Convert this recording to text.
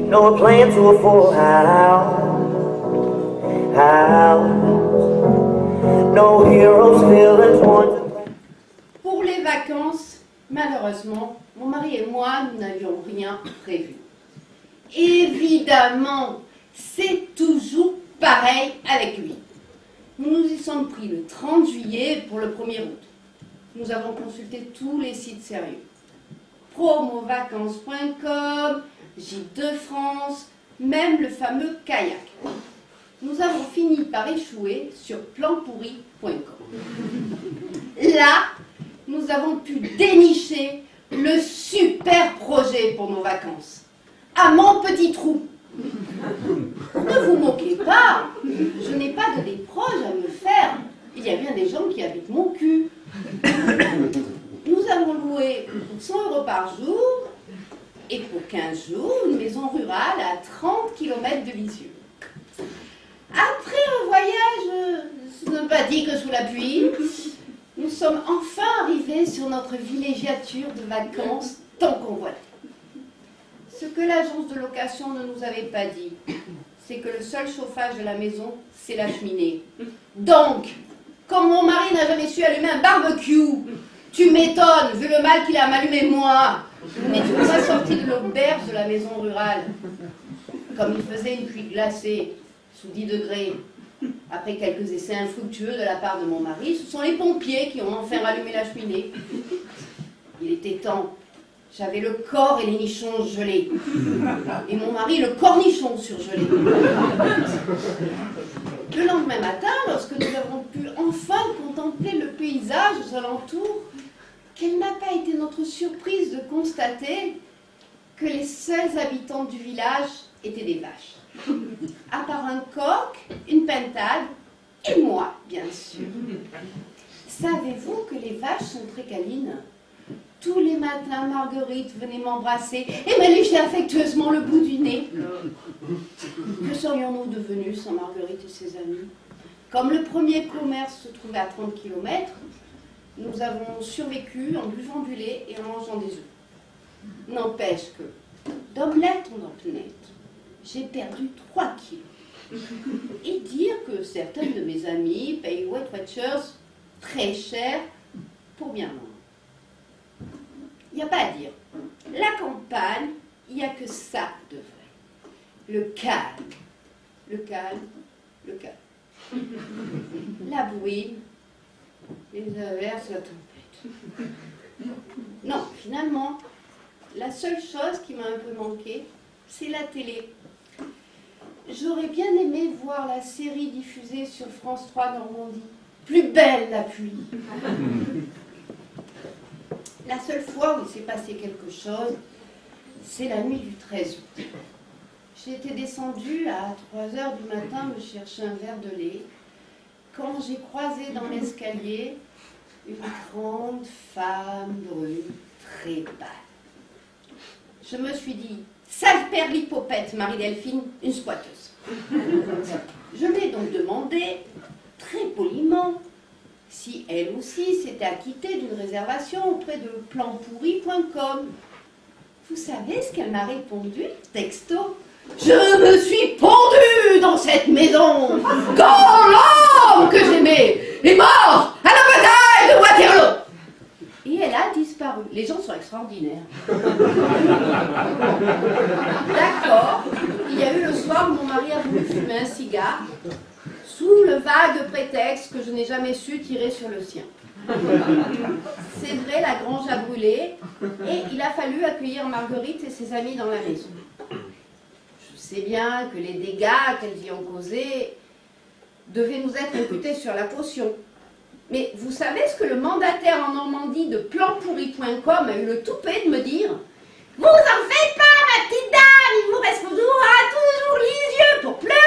No plan to a full house. No heroes, villains, one. Pour les vacances, malheureusement, mon mari et moi, nous n'avions rien prévu. Évidemment, c'est toujours pareil avec lui. Nous nous y sommes pris le 30 juillet pour le 1er août. Nous avons consulté tous les sites sérieux. Promovacances.com, Gîtes de France, même le fameux kayak. Nous avons fini par échouer sur planpourri.com. Là, nous avons pu dénicher le super projet pour nos vacances. À mon petit trou. Ne vous moquez pas, je n'ai pas de déproche à me faire. Il y a bien des gens qui habitent mon cul. Nous avons loué pour 100 € par jour et pour 15 jours une maison rurale à 30 km de Lisieux. Après un voyage sympathique sous la pluie, nous sommes enfin arrivés sur notre villégiature de vacances tant convoitée. Ce que l'agence de location ne nous avait pas dit, c'est que le seul chauffage de la maison, c'est la cheminée. Donc, comme mon mari n'a jamais su allumer un barbecue, tu m'étonnes, vu le mal qu'il a m'allumer moi. Nous n'étions pas sortis de l'auberge de la maison rurale. Comme il faisait une pluie glacée, sous 10 degrés, après quelques essais infructueux de la part de mon mari, ce sont les pompiers qui ont enfin rallumé la cheminée. Il était temps. J'avais le corps et les nichons gelés. Et mon mari, le cornichon surgelé. Le lendemain matin, lorsque nous avons pu enfin contempler le paysage aux alentours, quelle n'a pas été notre surprise de constater que les seuls habitants du village étaient des vaches. À part un coq, une pintade et moi, bien sûr. Savez-vous que les vaches sont très câlines ? Tous les matins, Marguerite venait m'embrasser et me léchait affectueusement le bout du nez. Que serions-nous devenus sans Marguerite et ses amis ? Comme le premier commerce se trouvait à 30 km, nous avons survécu en buvant du lait et en mangeant des œufs. N'empêche que, d'omelette en omelette, j'ai perdu 3 kilos. Et dire que certaines de mes amies payent Weight Watchers très cher pour bien manger. Il n'y a pas à dire. La campagne, il n'y a que ça de vrai. Le calme. Le calme. Le calme. La bouine. Les averses, la tempête. Non, finalement, la seule chose qui m'a un peu manqué, c'est la télé. J'aurais bien aimé voir la série diffusée sur France 3 Normandie. Plus belle la pluie. La seule fois où il s'est passé quelque chose, c'est la nuit du 13 août. J'étais descendue à 3h du matin me chercher un verre de lait quand j'ai croisé dans l'escalier une grande femme brune très pâle. Je me suis dit, sale perlipopette, Marie-Delphine, une squatteuse. Je lui ai donc demandé, très poliment, si elle aussi s'était acquittée d'une réservation auprès de planpourri.com. Vous savez ce qu'elle m'a répondu, texto ? Je me suis pendue dans cette maison quand l'homme que j'aimais est mort à la bataille de Waterloo. Et elle a disparu. Les gens sont extraordinaires. D'accord, il y a eu le soir où mon mari a voulu fumer un cigare sous le vague prétexte que je n'ai jamais su tirer sur le sien. C'est vrai, la grange a brûlé et il a fallu accueillir Marguerite et ses amis dans la maison. Je sais bien que les dégâts qu'elles y ont causés devaient nous être imputés sur la caution. Mais vous savez ce que le mandataire en Normandie de planpourri.com a eu le toupet de me dire ? Vous en faites pas, ma petite dame, il vous reste toujours Lisieux pour pleurer.